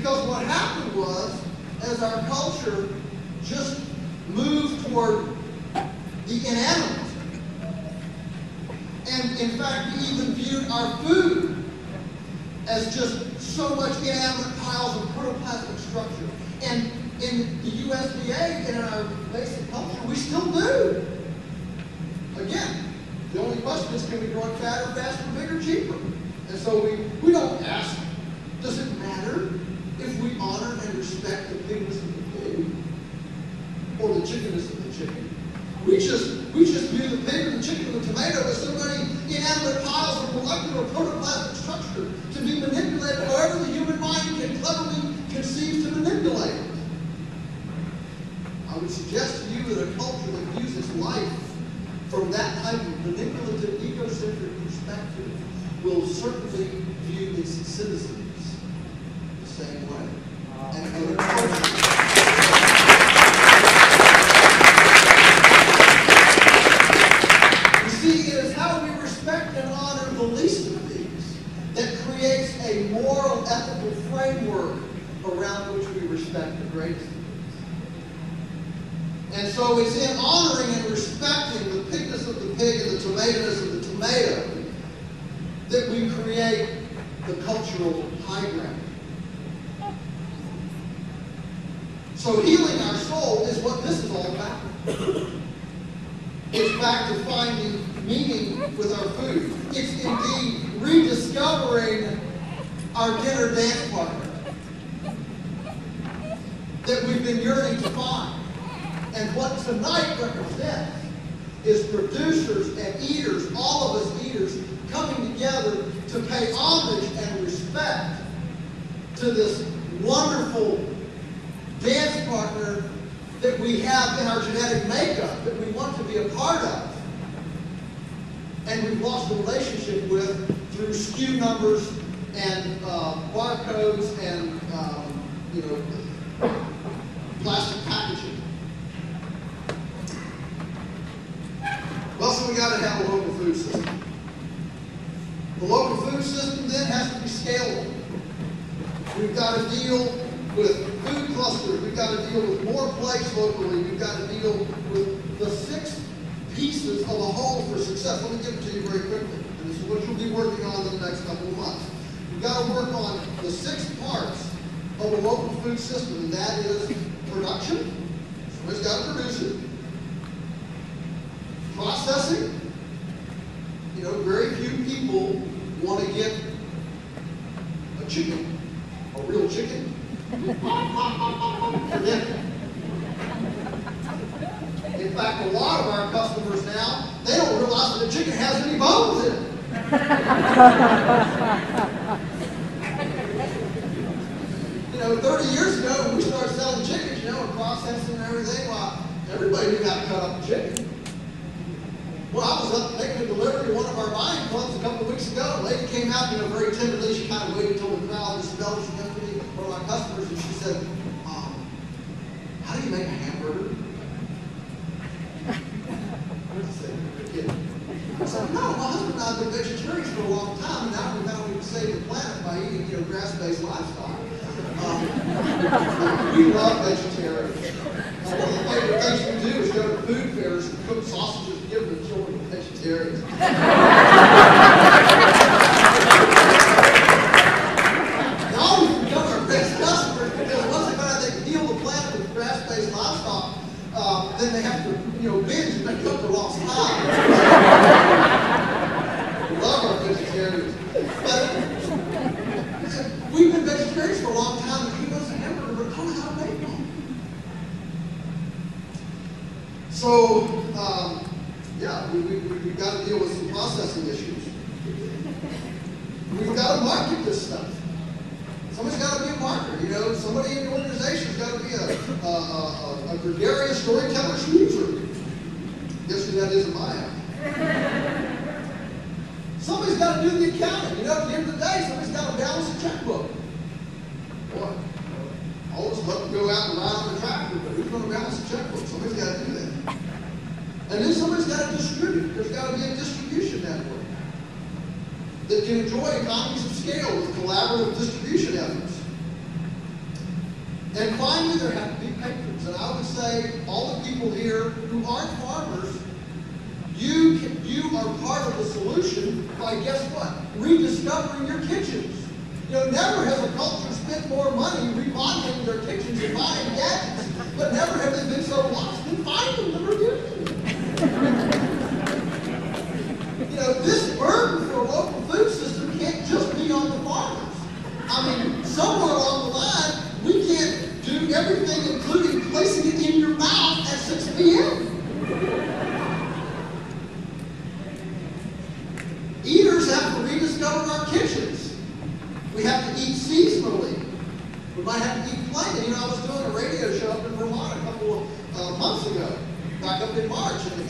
Because what happened was, as our culture just moved toward the inanimate, and in fact we even viewed our food as just so much inanimate piles of protoplasmic structure. And in the USDA and in our basic culture, we still do. Again, the only question is, can we grow it fatter, faster, bigger, cheaper? And so we don't ask, does it matter if we honor and respect the pigness of the pig or the chickenness of the chicken? We just view the pig and the chicken and the tomato as so many inanimate piles of molecular protoplasmic structure to be manipulated however the human mind can cleverly conceive to manipulate it. I would suggest to you that a culture that views its life from that type of manipulative, egocentric perspective will certainly view its citizens the same way. And other cultures. You see, it is how we respect and honor the least of these that creates a moral, ethical framework around which we respect the greatest of these. And so it's in honoring and respecting the pigness of the pig and the tomato-ness of the tomato that we create the cultural high ground. So healing our soul is what this is all about. It's back to finding meaning with our food. It's indeed rediscovering our dinner dance partner that we've been yearning to find. And what tonight represents is producers and eaters, all of us eaters, coming together to pay homage and respect to this wonderful dance partner that we have in our genetic makeup, that we want to be a part of. And we've lost the relationship with through SKU numbers and barcodes and plastic packaging. Well, so we got to have a local food system. The local food system then has to be scalable. We've got to deal with food clusters. We've got to deal with more plates locally. We've got to deal with the 6 pieces of a whole for success. Let me give it to you very quickly. And this is what you'll be working on in the next couple of months. We've got to work on the 6 parts of a local food system, and that is production. Somebody's got to produce it. Processing. You know, very few people want to get a chicken, a real chicken, for dinner. In fact, a lot of our customers now, they don't realize that the chicken has any bones in it. You know, 30 years ago when we started selling chickens, you know, and processing and everything, well, everybody knew how to cut up a chicken. Well, I was up making a delivery to one of our buying clubs a couple of weeks ago. A lady came out, you know, very timidly. She kind of waited until the crowd dispelled. She came to me, one of my customers, and she said, how do you make a hamburger? I said, no, my husband and I have been vegetarians for a long time, and now we found we can save the planet by eating, you know, grass-based livestock. We love vegetarians. One of the favorite things we do is go to food fairs and cook sausages and give them to children who are vegetarians. They always become our best customers because once they find out they can heal the planet with grass-based livestock, then they have to, you know, binge and make up the lost time. We love our vegetarians. But we've been vegetarians for a long time, and he knows a hamburger, but I don't know how to make one. So, yeah, we've got to deal with some processing issues. We've got to market this stuff. Somebody's got to be a marketer, you know. Somebody in the organization's got to be a gregarious storyteller schmoozer. Guess who that is in my house? Somebody's got to do the accounting. You know, at the end of the day, somebody's got to balance a checkbook. Boy, all of us love to go out and ride on the tractor, but who's going to balance a checkbook? Somebody's got to do that. And then somebody's got to distribute. There's got to be a distribution network that can enjoy economies of scale with collaborative distribution efforts. And finally, there have to be patrons. And I would say, all the people here who aren't farmers, you are part of the solution by, guess what? Rediscovering your kitchens. You know, never has a culture spent more money remodeling their kitchens and buying gadgets, but never have they been so lost in finding them or using them. You know, this burden for a local food system can't just be on the farmers. I mean, somewhere along the line, we can't do everything, including placing it in your mouth at 6 p.m. Eaters have to rediscover our kitchens. We have to eat seasonally. We might have to eat plain. You know, I was doing a radio show up in Vermont a couple of months ago, back up in March, and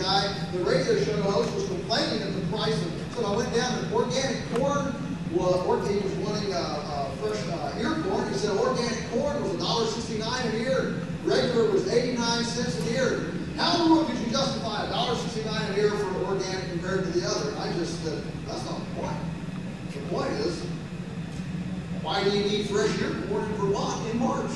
the radio show host was complaining at the price of, so I went down to organic corn. Well, he was wanting fresh ear corn. He said organic corn was $1.69 an ear, and regular was 89 cents an ear. How in the world could you justify $1.69 an ear for organic compared to the other? I just said, that's not the point. The point is, why do you need fresh ear corn in Vermont in March?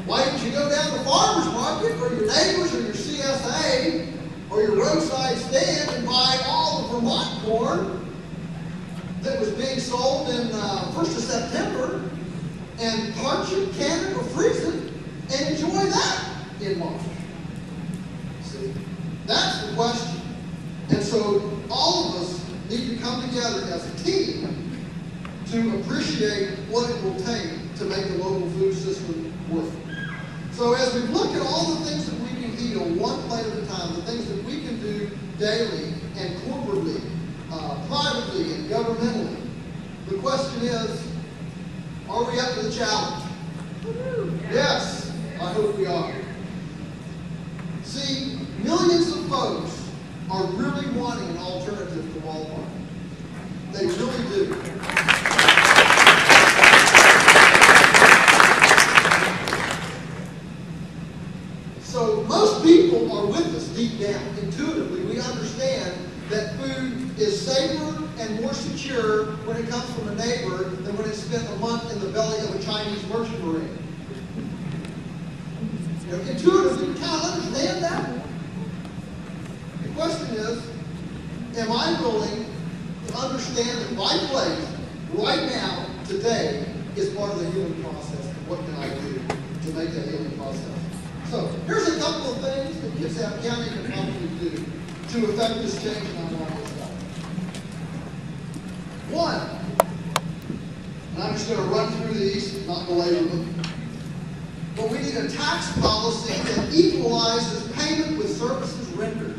Why didn't you go down to the farmer's market or your neighbors or your CSA or your roadside stand and buy all the Vermont corn that was being sold in 1st of September and parch it, can it, or freeze it and enjoy that in March? See, that's the question. And so all of us need to come together as a team to appreciate what it will take to make the local food system work. So as we look at all the things that we can eat on one plate at a time, the things that we can do daily and corporately, privately and governmentally, the question is, are we up to the challenge? Yes, I hope we are. See, millions of folks are really wanting an alternative to Walmart. They really do. So most people are with us deep down. Intuitively, we understand that food is safer and more secure when it comes from a neighbor than when it's spent a month in the belly of a Chinese merchant marine. You know, intuitively, we kind of understand that. The question is, am I willing to understand that my place, right now, today, is part of the healing process? And what can I do to make that healing process? So, here's a couple of things that Kitsap County can probably do to affect this change in our lifestyle. One, and I'm just going to run through these, not belabor them, but we need a tax policy that equalizes payment with services rendered,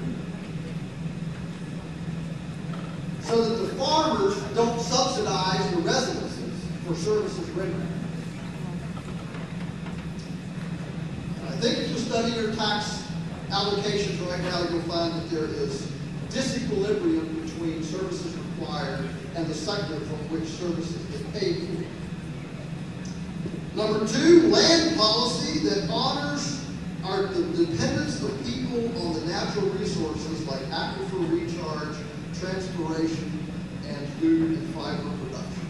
so that the farmers don't subsidize the residences for services rendered. I think if you study your tax allocations right now, you'll find that there is disequilibrium between services required and the sector from which services get paid for. Number two, land policy that honors the dependence of people on the natural resources like aquifer recharge, transpiration, and food and fiber production.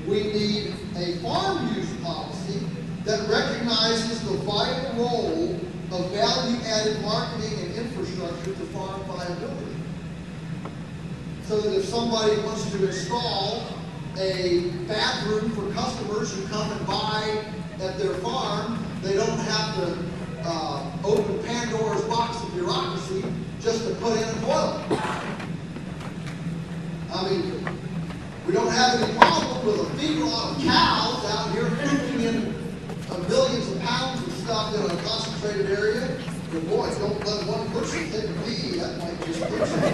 We need a farm use policy that recognizes the vital role of value-added marketing and infrastructure to farm viability. So that if somebody wants to install a bathroom for customers who come and buy at their farm, they don't have to open Pandora's box of bureaucracy just to put in a toilet. I mean, we don't have any problem with a feedlot of cows out here pooping in millions of pounds of stuff in a concentrated area. But boy, don't let one person take a pee. That might just fix it.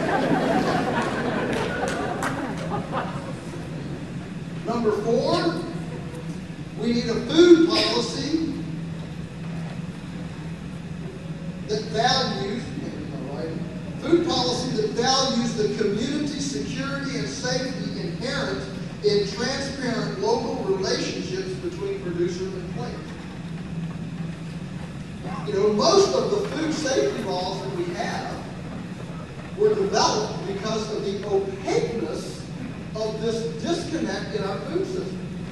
Number four, we need a food policy that values, food policy that values the community security and safety inherent in transparent local relationships between producer and player. You know, most of the food safety laws that we have were developed because of the opaqueness of this disconnect in our food system.